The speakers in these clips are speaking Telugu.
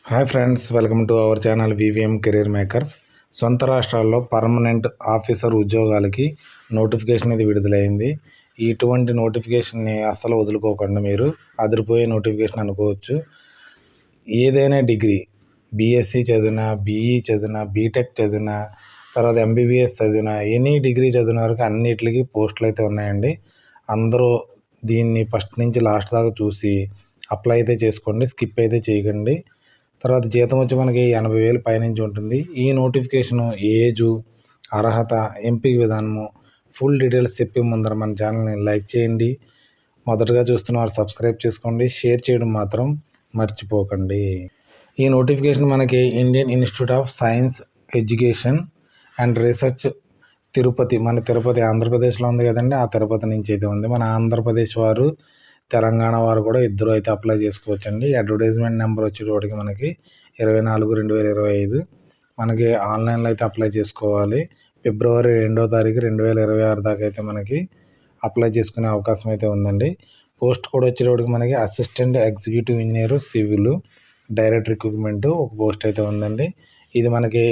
Hi friends, welcome to our channel VVM career makers. సొంత రాష్ట్రాల్లో పర్మనెంట్ ఆఫీసర్ ఉద్యోగాలకి నోటిఫికేషన్ అనేది విడుదలైంది. ఇటువంటి నోటిఫికేషన్ని అస్సలు వదులుకోకండి. మీరు అదిరిపోయే నోటిఫికేషన్ అనుకోవచ్చు. ఏదైనా డిగ్రీ, బీఎస్సీ చదివినా, బీఈ చదివినా, బీటెక్ చదివినా, తర్వాత ఎంబీబీఎస్ చదివినా, ఎనీ డిగ్రీ చదివిన వరకు అన్నిటికీ పోస్టులు అయితే ఉన్నాయండి. అందరూ దీన్ని ఫస్ట్ నుంచి లాస్ట్ దాకా చూసి అప్లై అయితే చేసుకోండి, స్కిప్ అయితే చేయకండి. తర్వాత జీతం వచ్చి మనకి 80,000 పైనుంచి ఉంటుంది. ఈ నోటిఫికేషను ఏజు, అర్హత, ఎంపిక విధానము, ఫుల్ డీటెయిల్స్ చెప్పే ముందర మన ఛానల్ని లైక్ చేయండి. మొదటగా చూస్తున్నవారు సబ్స్క్రైబ్ చేసుకోండి, షేర్ చేయడం మాత్రం మర్చిపోకండి. ఈ నోటిఫికేషన్ మనకి Indian institute of science education and research Tirupati, మన తిరుపతి ఆంధ్రప్రదేశ్లో ఉంది కదండి, ఆ తిరుపతి నుంచి అయితే ఉంది. మన ఆంధ్రప్రదేశ్ వారు, తెలంగాణ వారు కూడా ఇద్దరు అయితే అప్లై చేసుకోవచ్చండి. అడ్వర్టైజ్మెంట్ నెంబర్ వచ్చేటోటికి మనకి 24/2025. మనకి ఆన్లైన్లో అయితే అప్లై చేసుకోవాలి. ఫిబ్రవరి 2వ తారీఖు 2026 దాకా అయితే మనకి అప్లై చేసుకునే అవకాశం అయితే ఉందండి. పోస్ట్ కూడా వచ్చేటోటికి మనకి assistant executive engineer civil direct recruitment ఒక పోస్ట్ అయితే ఉందండి. ఇది మనకి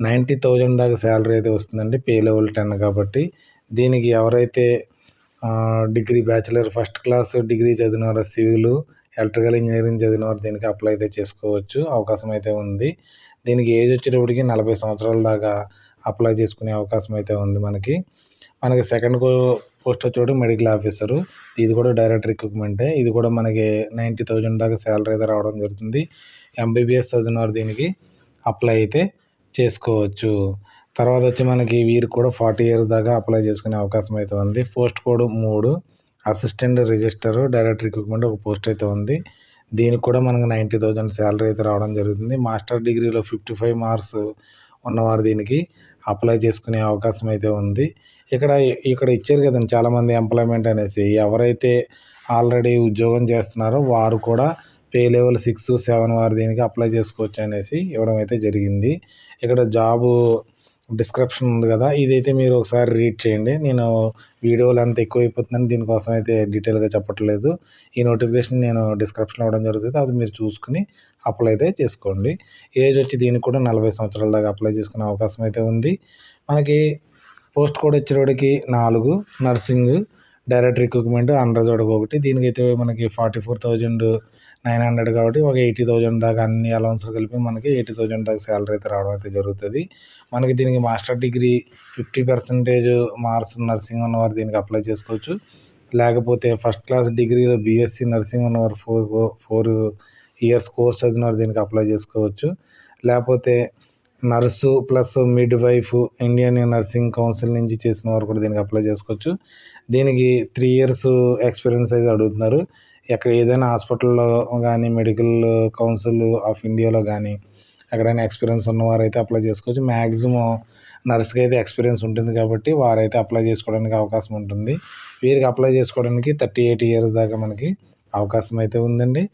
90,000 దాకా శాలరీ అయితే వస్తుందండి, పే లెవెల్ 10 కాబట్టి. దీనికి ఎవరైతే degree bachelor first class degree చదివినారో, సివిల్ ఎలక్ట్రికల్ ఇంజనీరింగ్ చదివినవారు దీనికి అప్లై అయితే చేసుకోవచ్చు, అవకాశం అయితే ఉంది. దీనికి ఏజ్ వచ్చేటప్పటికి 40 సంవత్సరాల దాకా అప్లై చేసుకునే అవకాశం అయితే ఉంది. మనకి సెకండ్ పోస్ట్ వచ్చేటప్పుడు మెడికల్ ఆఫీసరు, ఇది కూడా డైరెక్ట్ రిక్రూట్మెంటే. ఇది కూడా మనకి 90,000 దాకా శాలరీ అయితే రావడం జరుగుతుంది. ఎంబీబీఎస్ చదివినవారు దీనికి అప్లై అయితే చేసుకోవచ్చు. తర్వాత వచ్చి మనకి వీరికి కూడా 40 ఇయర్స్ దాకా అప్లై చేసుకునే అవకాశం అయితే ఉంది. Post code 3 assistant register direct recruitment ఒక పోస్ట్ అయితే ఉంది. దీనికి కూడా మనకు 90,000 శాలరీ అయితే రావడం జరుగుతుంది. మాస్టర్ డిగ్రీలో 55 మార్క్స్ ఉన్నవారు దీనికి అప్లై చేసుకునే అవకాశం అయితే ఉంది. ఇక్కడ ఇచ్చారు కదండి చాలామంది ఎంప్లాయ్మెంట్ అనేసి, ఎవరైతే ఆల్రెడీ ఉద్యోగం చేస్తున్నారో వారు కూడా పే లెవెల్ 6, 7 వారు దీనికి అప్లై చేసుకోవచ్చు అనేసి ఇవ్వడం అయితే జరిగింది. ఇక్కడ జాబు డిస్క్రిప్షన్ ఉంది కదా, ఇదైతే మీరు ఒకసారి రీడ్ చేయండి. నేను వీడియోలు అంత ఎక్కువైపోతుందని దీనికోసం అయితే డీటెయిల్గా చెప్పట్లేదు. ఈ నోటిఫికేషన్ నేను డిస్క్రిప్షన్లో ఇవ్వడం జరుగుతుంది, అది మీరు చూసుకుని అప్లై అయితే చేసుకోండి. ఏజ్ వచ్చి దీనికి కూడా 40 సంవత్సరాల దాకా అప్లై చేసుకునే అవకాశం అయితే ఉంది. మనకి పోస్ట్ కోడ్ వచ్చేటోడికి 4 నర్సింగ్ డైరెక్ట్ రిక్రూట్మెంట్ అన్రిజర్వ్డ్ ఒకటి. దీనికైతే మనకి 44,900 కాబట్టి ఒక 80,000 దాకా అన్ని అలవన్స్లు కలిపి మనకి 80,000 దాకా శాలరీ అయితే రావడం అయితే జరుగుతుంది. మనకి దీనికి మాస్టర్ డిగ్రీ 50% మార్క్స్ నర్సింగ్ ఉన్నవారు దీనికి అప్లై చేసుకోవచ్చు. లేకపోతే ఫస్ట్ క్లాస్ డిగ్రీలో బీఎస్సీ నర్సింగ్ ఉన్నవారు 4 ఇయర్స్ కోర్స్ చదివినవారు దీనికి అప్లై చేసుకోవచ్చు. లేకపోతే nurse plus mid wife Indian nursing council నుంచి చేసిన వారు కూడా దీనికి అప్లై చేసుకోవచ్చు. దీనికి 3 ఇయర్స్ ఎక్స్పీరియన్స్ అయితే అడుగుతున్నారు. ఏదైనా హాస్పిటల్లో కానీ, మెడికల్ కౌన్సిల్ ఆఫ్ ఇండియాలో కానీ ఎక్కడైనా ఎక్స్పీరియన్స్ ఉన్నవారు అయితే అప్లై చేసుకోవచ్చు. మ్యాక్సిమం నర్స్కి అయితే ఎక్స్పీరియన్స్ ఉంటుంది కాబట్టి వారైతే అప్లై చేసుకోవడానికి అవకాశం ఉంటుంది. వీరికి అప్లై చేసుకోవడానికి 38 ఇయర్స్ దాకా మనకి అవకాశం అయితే ఉందండి.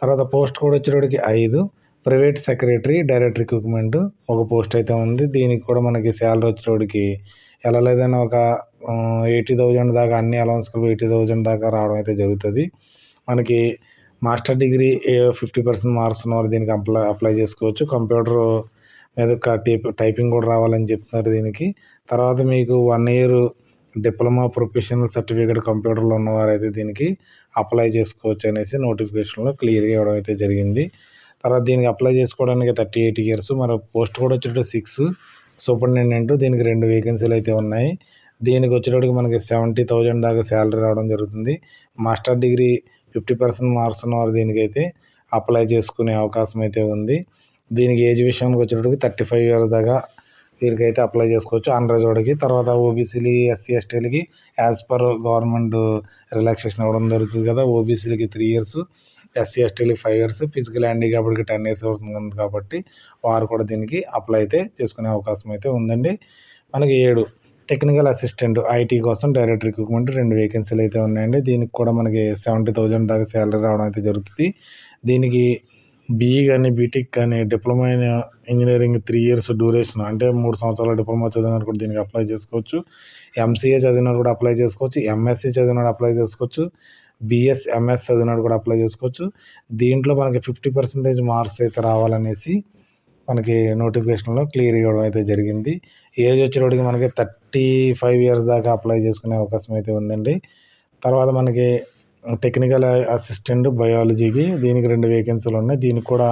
తర్వాత పోస్ట్ కోడ్ వచ్చేటోడికి 5 ప్రైవేట్ సెక్రటరీ డైరెక్ట్ రిక్రూట్మెంట్ ఒక పోస్ట్ అయితే ఉంది. దీనికి కూడా మనకి శాలరీ వచ్చేటోడికి ఎలా లేదన్నా ఒక 80,000 దాకా అన్ని అలవన్స్ కలిపి 80,000 దాకా రావడం అయితే జరుగుతుంది. మనకి మాస్టర్ డిగ్రీ 50% మార్క్స్ ఉన్నవారు దీనికి అప్లై చేసుకోవచ్చు. కంప్యూటర్ మీద టైపింగ్ కూడా రావాలని చెప్తున్నారు దీనికి. తర్వాత మీకు 1 ఇయర్ డిప్లొమా ప్రొఫెషనల్ సర్టిఫికేట్ కంప్యూటర్లో ఉన్నవారైతే దీనికి అప్లై చేసుకోవచ్చు అనేసి నోటిఫికేషన్లో క్లియర్గా ఇవ్వడం అయితే జరిగింది. తర్వాత దీనికి అప్లై చేసుకోవడానికి 38 ఇయర్స్. మరి పోస్ట్ కూడా వచ్చేటప్పుడు 6 సూపరింటెండెంట్, దీనికి 2 వేకెన్సీలు అయితే ఉన్నాయి. దీనికి వచ్చేటప్పటికి మనకి 70,000 దాకా శాలరీ రావడం జరుగుతుంది. మాస్టర్ డిగ్రీ 50% మార్క్స్ ఉన్నవారు దీనికైతే అప్లై చేసుకునే అవకాశం అయితే ఉంది. దీనికి ఏజ్ విషయానికి వచ్చేటప్పటికి 35 ఇయర్స్ దాకా వీరికైతే అప్లై చేసుకోవచ్చు అన్రిజర్వ్డ్కి. తర్వాత ఓబీసీలు, ఎస్సీ, ఎస్టీలకి యాజ్ పర్ గవర్నమెంట్ రిలాక్సేషన్ ఇవ్వడం జరుగుతుంది కదా. ఓబీసీలకి 3 ఇయర్స్, ఎస్సీ, ఎస్టీలకి 5 ఇయర్స్, ఫిజికల్ హ్యాండిక్యాప్డ్కి 10 ఇయర్స్ అవుతుంది కాబట్టి వారు కూడా దీనికి అప్లై అయితే చేసుకునే అవకాశం అయితే ఉందండి. మనకి 7 టెక్నికల్ అసిస్టెంట్ ఐటీ కోసం డైరెక్ట్ రిక్రూట్మెంట్ 2 వేకెన్సీలు అయితే ఉన్నాయండి. దీనికి కూడా మనకి 70,000 దాకా శాలరీ రావడం అయితే జరుగుతుంది. దీనికి బీఈ కానీ, బీటెక్ కానీ, diploma in engineering 3 years duration, అంటే 3 సంవత్సరాల డిప్లొమా చదివినారు కూడా దీనికి అప్లై చేసుకోవచ్చు. ఎంసీఏ చదివినారు కూడా అప్లై చేసుకోవచ్చు. ఎంఎస్సీ చదివినారు అప్లై చేసుకోవచ్చు. బీఎస్, ఎంఎస్ చదివినోడు కూడా అప్లై చేసుకోవచ్చు. దీంట్లో మనకి 50% మార్క్స్ అయితే రావాలనేసి మనకి నోటిఫికేషన్‌లో క్లియర్ ఇవ్వడం అయితే జరిగింది. ఏజ్ వచ్చేటప్పటికి మనకి 35 ఇయర్స్ దాకా అప్లై చేసుకునే అవకాశం అయితే ఉందండి. తర్వాత మనకి టెక్నికల్ అసిస్టెంట్ బయాలజీకి దీనికి 2 వేకెన్సీలు ఉన్నాయి. దీనికి కూడా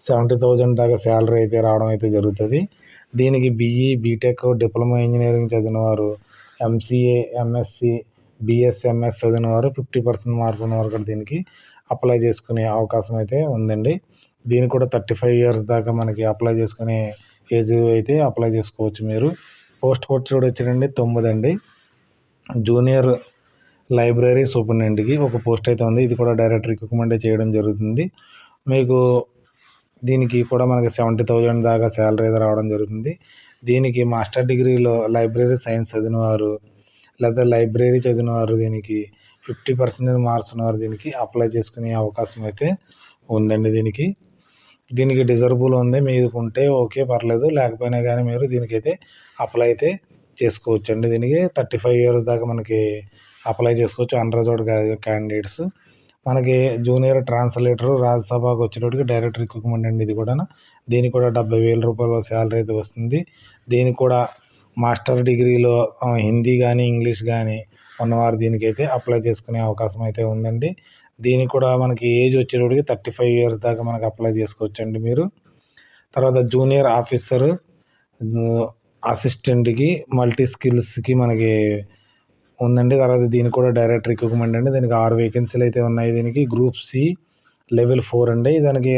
70,000 దాకా శాలరీ అయితే రావడం అయితే జరుగుతుంది. దీనికి బీఈ, బీటెక్, డిప్లొమా ఇంజనీరింగ్ చదివిన వారు, ఎంసీఏ, ఎంఎస్సి, బీఎస్, ఎంఎస్ చదివిన వారు 50% మార్క్ ఉన్న వారు కూడా దీనికి అప్లై చేసుకునే అవకాశం అయితే ఉందండి. దీనికి కూడా 35 ఇయర్స్ దాకా మనకి అప్లై చేసుకునే ఏజ్ అయితే అప్లై చేసుకోవచ్చు మీరు. పోస్ట్ కోడ్ వచ్చాడండి 9 అండి. జూనియర్ లైబ్రరీ సూపరింటెండెంట్‌కి ఒక పోస్ట్ అయితే ఉంది. ఇది కూడా డైరెక్ట్ రిక్రూట్మెంటే చేయడం జరుగుతుంది. మీకు దీనికి కూడా మనకి 70,000 దాకా శాలరీ అయితే రావడం జరుగుతుంది. దీనికి మాస్టర్ డిగ్రీలో లైబ్రరీ సైన్స్ చదివిన వారు, లేదా లైబ్రరీ చదివిన వారు దీనికి 50% మార్క్స్ ఉన్నవారు దీనికి అప్లై చేసుకునే అవకాశం అయితే ఉందండి దీనికి. దీనికి డిజర్బుల్ ఉంది. మీకు ఉంటే ఓకే పర్లేదు. లేకపోయినా కానీ మీరు దీనికైతే అప్లై అయితే చేసుకోవచ్చండి. దీనికి 35 ఇయర్స్ దాకా మనకి అప్లై చేసుకోవచ్చు అన్‌రిజర్వ్డ్ క్యాండిడేట్స్. మనకి జూనియర్ ట్రాన్స్‌లేటర్ రాజ్యసభకు వచ్చేటప్పటికి డైరెక్ట్ రిక్రూట్మెంట్ అండి ఇది కూడాను. దీనికి కూడా రూ. 70,000 శాలరీ అయితే వస్తుంది. దీనికి కూడా మాస్టర్ డిగ్రీలో హిందీ కానీ, ఇంగ్లీష్ కానీ ఉన్నవారు దీనికైతే అప్లై చేసుకునే అవకాశం అయితే ఉందండి. దీనికి కూడా మనకి ఏజ్ వచ్చేటప్పటికి 35 ఇయర్స్ దాకా మనకి అప్లై చేసుకోవచ్చండి మీరు. తర్వాత జూనియర్ ఆఫీసర్ అసిస్టెంట్‌కి మల్టీ స్కిల్స్‌కి మనకి ఉందండి. తర్వాత దీనికి కూడా డైరెక్ట్ రిక్రూట్మెంట్ అండి. దీనికి 6 వేకెన్సీలు అయితే ఉన్నాయి. దీనికి గ్రూప్ సి లెవెల్ 4 అండి. దానికి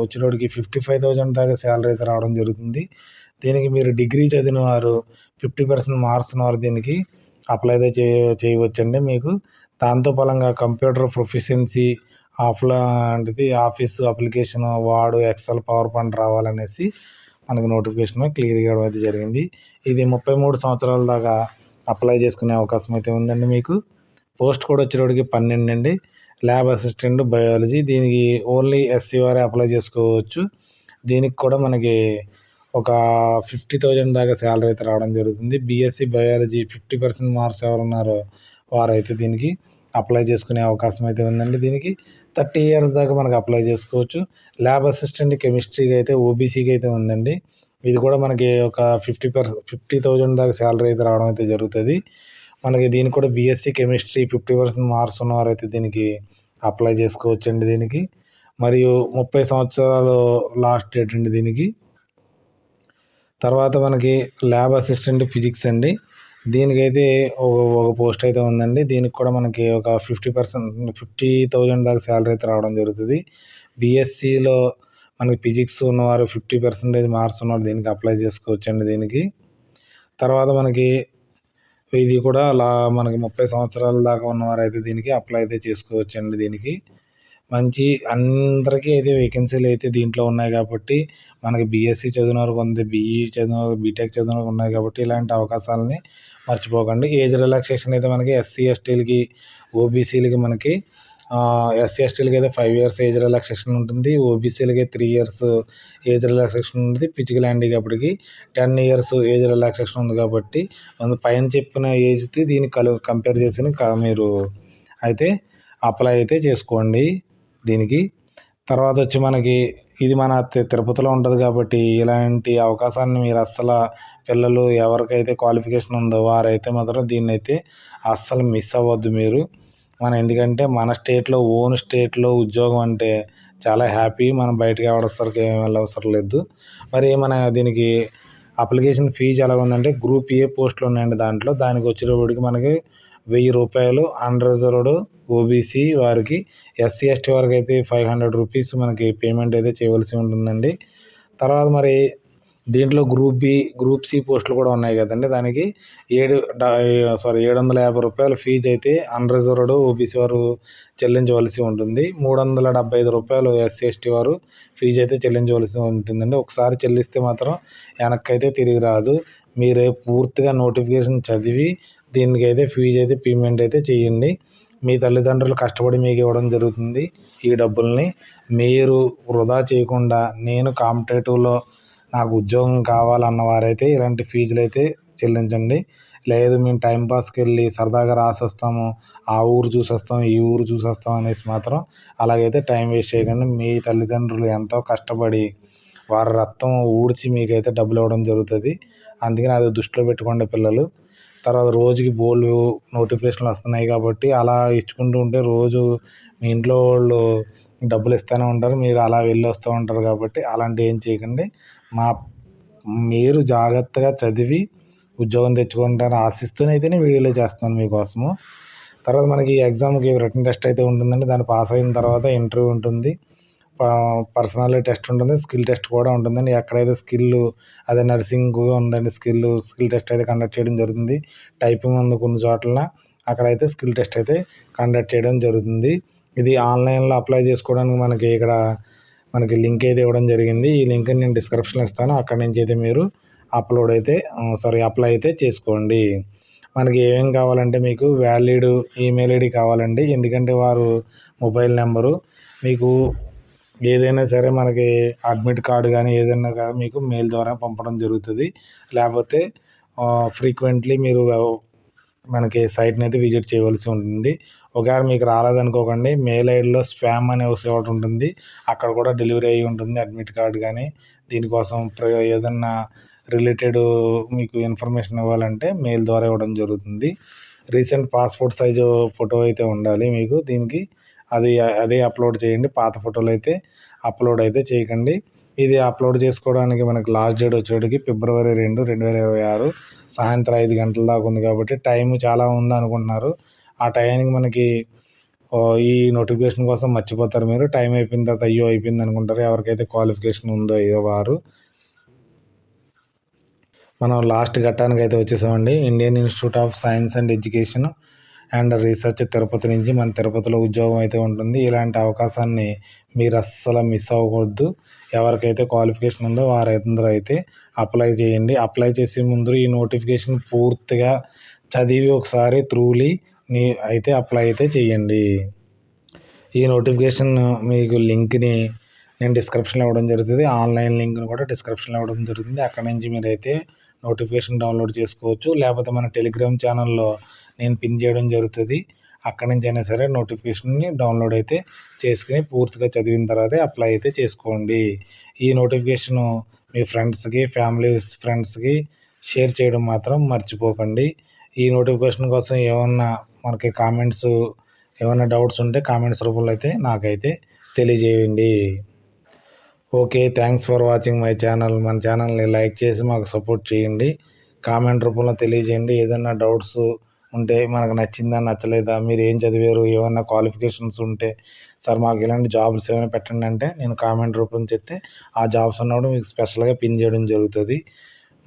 వచ్చేటప్పటికి 55,000 దాకా శాలరీ అయితే రావడం జరుగుతుంది. దీనికి మీరు డిగ్రీ చదివిన వారు 50% మార్క్స్ ఉన్నవారు దీనికి అప్లై అయితే చేయవచ్చండి. మీకు దాంతో ఫలంగా కంప్యూటర్ ప్రొఫిషియన్సీ లాంటిది office application Word, Excel, PowerPoint రావాలనేసి మనకి నోటిఫికేషన్ క్లియర్ ఇవ్వడం అయితే జరిగింది. ఇది 33 సంవత్సరాల దాకా అప్లై చేసుకునే అవకాశం అయితే ఉందండి మీకు. పోస్ట్ కోడ్ వచ్చేటప్పటికి 12 అండి. ల్యాబ్ అసిస్టెంట్ బయాలజీ దీనికి ఓన్లీ ఎస్సీ వారే అప్లై చేసుకోవచ్చు. దీనికి కూడా మనకి ఒక 50,000 దాకా శాలరీ అయితే రావడం జరుగుతుంది. బీఎస్సీ బయాలజీ 50% మార్క్స్ ఎవరు ఉన్నారో వారైతే దీనికి అప్లై చేసుకునే అవకాశం అయితే ఉందండి. దీనికి 30 ఇయర్స్ దాకా మనకు అప్లై చేసుకోవచ్చు. ల్యాబ్ అసిస్టెంట్ కెమిస్ట్రీకి అయితే ఓబీసీకి అయితే ఉందండి. ఇది కూడా మనకి ఒక 50,000 దాకా శాలరీ అయితే రావడం అయితే జరుగుతుంది. మనకి దీనికి కూడా బీఎస్సీ కెమిస్ట్రీ 50% మార్క్స్ ఉన్నవారైతే దీనికి అప్లై చేసుకోవచ్చండి దీనికి. మరియు 30 సంవత్సరాలు లాస్ట్ డేట్ అండి దీనికి. తర్వాత మనకి ల్యాబ్ అసిస్టెంట్ ఫిజిక్స్ అండి. దీనికైతే ఒక పోస్ట్ అయితే ఉందండి. దీనికి కూడా మనకి ఒక 50,000 దాకా శాలరీ అయితే రావడం జరుగుతుంది. బీఎస్సీలో మనకి ఫిజిక్స్ ఉన్నవారు 50% మార్క్స్ ఉన్నవారు దీనికి అప్లై చేసుకోవచ్చండి దీనికి. తర్వాత మనకి ఇది కూడా మనకి 30 సంవత్సరాల దాకా ఉన్నవారైతే దీనికి అప్లై అయితే చేసుకోవచ్చండి దీనికి. మంచి అందరికీ అయితే వేకెన్సీలు అయితే దీంట్లో ఉన్నాయి కాబట్టి మనకి బీఎస్సీ చదివిన వారికి ఉంది, బీఈ చదివిన వారికి, బీటెక్ చదివిన వారికి ఉన్నాయి కాబట్టి ఇలాంటి అవకాశాలని మర్చిపోకండి. ఏజ్ రిలాక్సేషన్ అయితే మనకి ఎస్సీ, ఎస్టీలకి, ఓబీసీలకి మనకి ఎస్సీ, ఎస్టీలకి అయితే 5 ఇయర్స్ ఏజ్ రిలాక్సేషన్ ఉంటుంది. ఓబీసీలకి 3 ఇయర్స్ ఏజ్ రిలాక్సేషన్ ఉంటుంది. ఫిజికల్ హ్యాండిక్యాప్డ్‌కి 10 ఇయర్స్ ఏజ్ రిలాక్సేషన్ ఉంది కాబట్టి పైన చెప్పిన ఏజ్‌కి దీనికి కంపేర్ చేసి మీరు అయితే అప్లై అయితే చేసుకోండి దీనికి. తర్వాత వచ్చి మనకి ఇది మన తిరుపతిలో ఉంటుంది కాబట్టి ఇలాంటి అవకాశాన్ని మీరు పిల్లలు ఎవరికైతే క్వాలిఫికేషన్ ఉందో వారైతే మాత్రం దీన్నైతే అస్సలు మిస్ అవ్వద్దు మీరు. ఎందుకంటే మన ఓన్ స్టేట్లో ఉద్యోగం అంటే చాలా హ్యాపీ. మనం బయటకి ఎవడొసరికి ఏమి వెళ్ళవసరం లేదు. మరి మన దీనికి అప్లికేషన్ ఫీజు ఎలా ఉందంటే గ్రూప్ ఏ పోస్టులు ఉన్నాయండి దాంట్లో. దానికి వచ్చేటప్పటికి మనకి ₹1000 అన్‌రిజర్వ్డ్ ఓబీసీ వారికి, ఎస్సీ, ఎస్టీ వారికి అయితే ₹500 మనకి పేమెంట్ అయితే చేయవలసి ఉంటుందండి. తర్వాత మరి దీంట్లో గ్రూప్ బి, గ్రూప్ సి పోస్టులు కూడా ఉన్నాయి కదండి. దానికి ₹750 ఫీజు అయితే అన్‌రిజర్వ్డ్ ఓబీసీ వారు చెల్లించవలసి ఉంటుంది. ₹375 ఎస్సీ, ఎస్టీ వారు ఫీజు అయితే చెల్లించవలసి ఉంటుందండి. ఒకసారి చెల్లిస్తే మాత్రం వెనక్కైతే తిరిగి రాదు. మీరే పూర్తిగా నోటిఫికేషన్ చదివి దీనికైతే ఫీజు అయితే పేమెంట్ అయితే చేయండి. మీ తల్లిదండ్రులు కష్టపడి మీకు ఇవ్వడం జరుగుతుంది ఈ డబ్బుల్ని. మీరు వృధా చేయకుండా నేను కాంపిటేటివ్‌లో నాకు ఉద్యోగం కావాలన్న వారైతే ఇలాంటి ఫీజులు అయితే చెల్లించండి. లేదు మేము టైం పాస్కి వెళ్ళి సరదాగా రాసొస్తాము, ఆ ఊరు చూసొస్తాం, ఈ ఊరు చూసొస్తాం అనేసి మాత్రం అలాగైతే టైం వేస్ట్ చేయకండి. మీ తల్లిదండ్రులు ఎంతో కష్టపడి వారి రక్తం ఊడ్చి మీకైతే డబ్బులు ఇవ్వడం జరుగుతుంది. అందుకని అది దృష్టిలో పెట్టుకోండి పిల్లలు. తర్వాత రోజుకి బోల్డు నోటిఫికేషన్లు వస్తున్నాయి కాబట్టి అలా ఇచ్చుకుంటూ ఉంటే రోజు మీ ఇంట్లో వాళ్ళు డబ్బులు ఇస్తూనే ఉంటారు, మీరు అలా వెళ్ళి వస్తూ ఉంటారు కాబట్టి అలాంటివి ఏం చేయకండి. మా మీరు జాగ్రత్తగా చదివి ఉద్యోగం తెచ్చుకుంటారని ఆశిస్తూనైతేనే వీడియోలో చేస్తున్నాను మీకోసము. తర్వాత మనకి ఎగ్జామ్కి రిటన్ టెస్ట్ అయితే ఉంటుందండి. దాన్ని పాస్ అయిన తర్వాత ఇంటర్వ్యూ ఉంటుంది, పర్సనాలిటీ టెస్ట్ ఉంటుంది, స్కిల్ టెస్ట్ కూడా ఉంటుందండి. ఎక్కడైతే స్కిల్ అదే నర్సింగ్ ఉందండి, స్కిల్ టెస్ట్ అయితే కండక్ట్ చేయడం జరుగుతుంది. టైపింగ్ ఉంది కొన్ని చోట్ల, అక్కడైతే స్కిల్ టెస్ట్ అయితే కండక్ట్ చేయడం జరుగుతుంది. ఇది ఆన్లైన్లో అప్లై చేసుకోవడానికి మనకి లింక్ అయితే ఇవ్వడం జరిగింది. ఈ లింక్ నేను డిస్క్రిప్షన్లో ఇస్తాను. అక్కడి నుంచి అయితే మీరు అప్లై అయితే చేసుకోండి. మనకి ఏమేం కావాలంటే మీకు వ్యాలిడ్ ఈమెయిల్ ఐడి కావాలండి. ఎందుకంటే వారు మొబైల్ నెంబరు మీకు ఏదైనా సరే మనకి అడ్మిట్ కార్డు కానీ ఏదైనా కానీ మీకు మెయిల్ ద్వారా పంపడం జరుగుతుంది. లేకపోతే ఫ్రీక్వెంట్లీ మీరు మనకి సైట్ని అయితే విజిట్ చేయవలసి ఉంటుంది. ఒకవేళ మీకు రాలేదనుకోకండి, మెయిల్ ఐడిలో స్పామ్ అనే ఒకటి ఉంటుంది, అక్కడ కూడా డెలివరీ అయ్యి ఉంటుంది అడ్మిట్ కార్డు కానీ. దీనికోసం ఏదన్నా రిలేటెడ్ మీకు ఇన్ఫర్మేషన్ ఇవ్వాలంటే మెయిల్ ద్వారా ఇవ్వడం జరుగుతుంది. రీసెంట్ పాస్పోర్ట్ సైజు ఫోటో అయితే ఉండాలి మీకు దీనికి. అదే అప్లోడ్ చేయండి. పాత ఫోటోలు అయితే అప్లోడ్ అయితే చేయకండి. ఇది అప్లోడ్ చేసుకోవడానికి మనకి లాస్ట్ డేట్ వచ్చేటికి February 2, 2026 సాయంత్రం 5 గంటల దాకా ఉంది కాబట్టి టైం చాలా ఉంది అనుకుంటున్నారు. ఆ టైంకి మనకి ఈ నోటిఫికేషన్ కోసం మర్చిపోతారు మీరు. టైం అయిపోయిన తర్వాత అయ్యో అయిపోయింది అనుకుంటారు. ఎవరికైతే క్వాలిఫికేషన్ ఉందో వారు. మనం లాస్ట్ ఘట్టానికి అయితే వచ్చేసామండి. Indian institute of science and education and research Tirupati నుంచి మన తిరుపతిలో ఉద్యోగం అయితే ఉంటుంది. ఇలాంటి అవకాశాన్ని మీరు అస్సలు మిస్ అవ్వకూడదు. ఎవరికైతే క్వాలిఫికేషన్ ఉందో వారందరూ అయితే అప్లై చేయండి. అప్లై చేసే ముందు ఈ నోటిఫికేషన్ పూర్తిగా చదివి ఒకసారి అయితే అప్లై అయితే చేయండి. ఈ నోటిఫికేషన్ మీకు లింక్ని నేను డిస్క్రిప్షన్లో ఇవ్వడం జరుగుతుంది. ఆన్లైన్ లింక్ని కూడా డిస్క్రిప్షన్లో ఇవ్వడం జరుగుతుంది. అక్కడ నుంచి మీరైతే నోటిఫికేషన్ డౌన్లోడ్ చేసుకోవచ్చు. లేకపోతే మన టెలిగ్రామ్ ఛానల్లో నేను పిన్ చేయడం జరుగుతుంది. అక్కడి నుంచి అయినా సరే నోటిఫికేషన్ని డౌన్లోడ్ అయితే చేసుకుని పూర్తిగా చదివిన తర్వాత అప్లై అయితే చేసుకోండి. ఈ నోటిఫికేషను మీ ఫ్రెండ్స్కి షేర్ చేయడం మాత్రం మర్చిపోకండి. ఈ నోటిఫికేషన్ కోసం మనకి ఏమైనా డౌట్స్ ఉంటే కామెంట్స్ రూపంలో అయితే నాకైతే తెలియజేయండి. Okay, thanks for watching my channel. మన ఛానల్ని లైక్ చేసి మాకు సపోర్ట్ చేయండి. కామెంట్ రూపంలో తెలియజేయండి. ఏదైనా డౌట్స్ ఉంటే మనకు నచ్చిందా నచ్చలేదా, మీరు ఏం చదివారు, ఏమన్నా క్వాలిఫికేషన్స్ ఉంటే సార్ మాకు ఇలాంటి జాబ్స్ ఏమైనా పెట్టండి అంటే నేను కామెంట్ రూపం చెప్తే ఆ జాబ్స్ ఉన్నప్పుడు మీకు స్పెషల్గా పిన్ చేయడం జరుగుతుంది.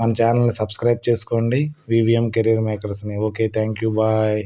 మన ఛానల్ని సబ్స్క్రైబ్ చేసుకోండి, వివిఎం కెరీర్ మేకర్స్ని. Okay, thank you, bye.